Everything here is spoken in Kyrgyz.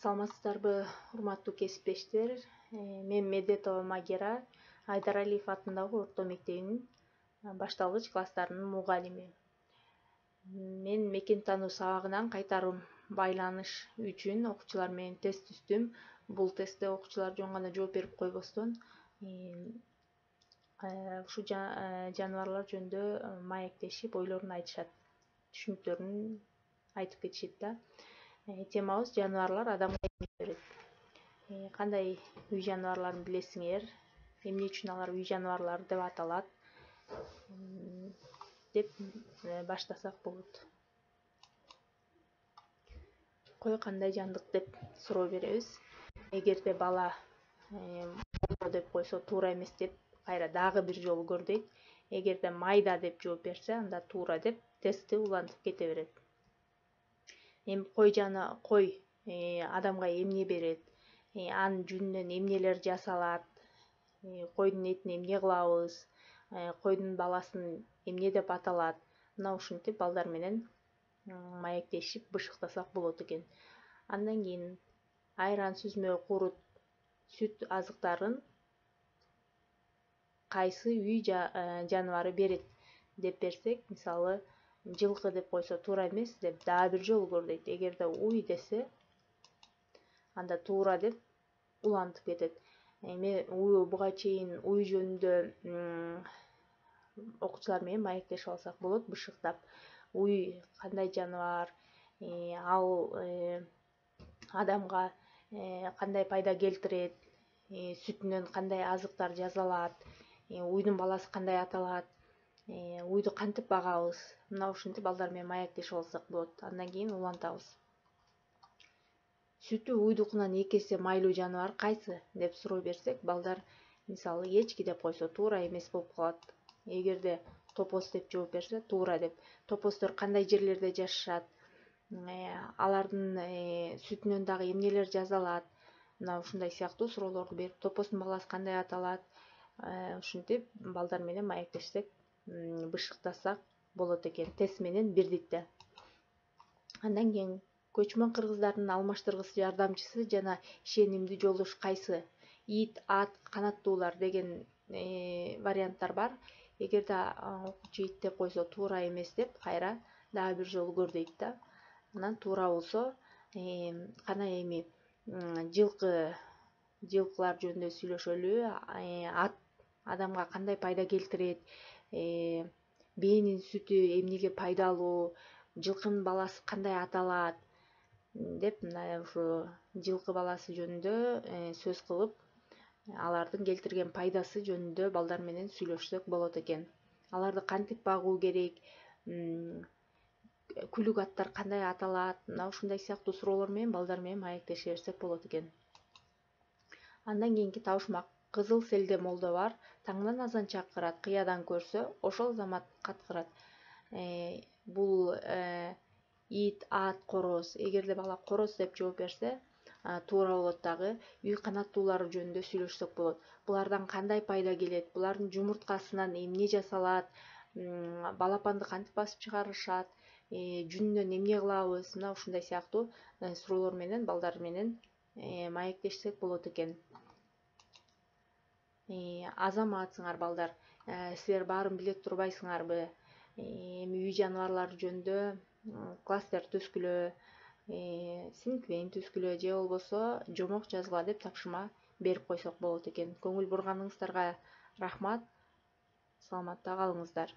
Саламатсыздарбы, урматтуу кесиптештер. Мен Медетова Магера, Айдаралиев атындагы орто мектебинин башталгыч класстарынын мугалими. Мен мекен тануу сабагынан кайтарым байланыш үчүн окуучулар менен тест түздүм. Бул тестте окуучулар жөн гана жооп берип койбостон, ушул жаныбарлар жөнүндө маектешип, ойлорун айтышат, түшүнүктөрүн айтып кетишет да. Темабыз жаныбарлар адамга эмне берет. Кандай үй жаныбарларын билесиңер? Эмне үчүн алар үй жаныбарлары деп аталат? Деп баштасак болот. Кой кандай жандык деп суроо беребиз. Эгерде бала боло деп койсо туура эмес деп кайра дагы бир жолу көр дейт. Эгерде майда деп жооп берсе, анда туура деп тестти улантып кете берет. Эми кой адамга эмне берет, анын жүнүнөн эмнелер жасалат, койдун этин эмне кылабыз, койдун баласын эмне деп аталат, мына ушинтип балдар менен маектешип бышыктасак болот экен. Андан кийин айран, сүзмө, курут, сүт азыктарын кайсы үй жаныбары берет деп берсек, мисалы жылкы деп койсо туура эмес деп дагы бир жолу көр дейт. Эгерде уй десе, анда туура деп улантып кетет. Эми буга чейин уй жөнүндө окуучулар менен маектешип алсак болот, бышыктап. Уй кандай жаныбар, ал адамга кандай пайда келтирет, сүтүнөн кандай азыктар жасалат, уйдун баласы кандай аталат, уйду кантип багабыз, мына ушинтип балдар менен маектешип алсак болот. Андан кийин улантабыз. Сүтү уйдукунан 2 эсе майлуу жаныбар кайсы деп суроо берсек, балдар мисалы эчки деп койсо туура эмес болуп калат. Эгерде топоз деп жооп берсе, туура деп. Топоздор кандай жерлерде жашашат, алардын сүтүнөн дагы эмнелер жасалат, мына ушундай сыяктуу суроолорду берип, топоздун баласы кандай аталат, ушинтип балдар менен маектешсек, бышыктасак болот экен, тест менен бирдикте. Андан кийин көчмөн кыргыздардын алмаштыргыч жардамчысы жана ишенимдүү жолдош кайсы? Ит, ат, канаттуулар деген варианттар бар. Эгерде окуучу ит деп койсо туура эмес деп кайра дагы бир жолу көр дейт да. Анан туура болсо, кана эми жылкылар жөнүндө сүйлөшөлү. Ат адамга кандай пайда келтирет, бээнин сүтү эмнеге пайдалуу, жылкынын баласы кандай аталат деп, мына ушу жылкы баласы жөнүндө сөз кылып, алардын келтирген пайдасы жөнүндө балдар менен сүйлөшсөк болот экен. Аларды кантип багуу керек, күлүк аттар кандай аталат, мына ушундай сыяктуу суроолор менен балдар менен маектеше берсек болот экен. Андан кийинки табышмак. Кызыл селде молдо бар, таңдан азан чакырат, кыядан көрсө, ошол замат каткырат. Бул ит, ат, короз. Эгерде бала короз деп жооп берсе, туура болот дагы. Үй канаттуулары жөнүндө сүйлөшсөк болот. Булардан кандай пайда келет, булардын жумурткасынан эмне жасалат, балапанды кантип басып чыгарышат, жүнүнөн эмне кылабыз, мына ушундай сыяктуу суроолор менен балдар менен маектешсек болот экен. Азаматсыңар балдар, силер баарын биле турбайсыңарбы? Эми үй жаныбарлары жөнүндө класстер түзгүлө, сиңип менен түзгүлө же болбосо жомок жазгыла деп тапшырма берип койсок болот экен. Көңүл бурганыңыздарга рахмат. Саламатта калыңыздар.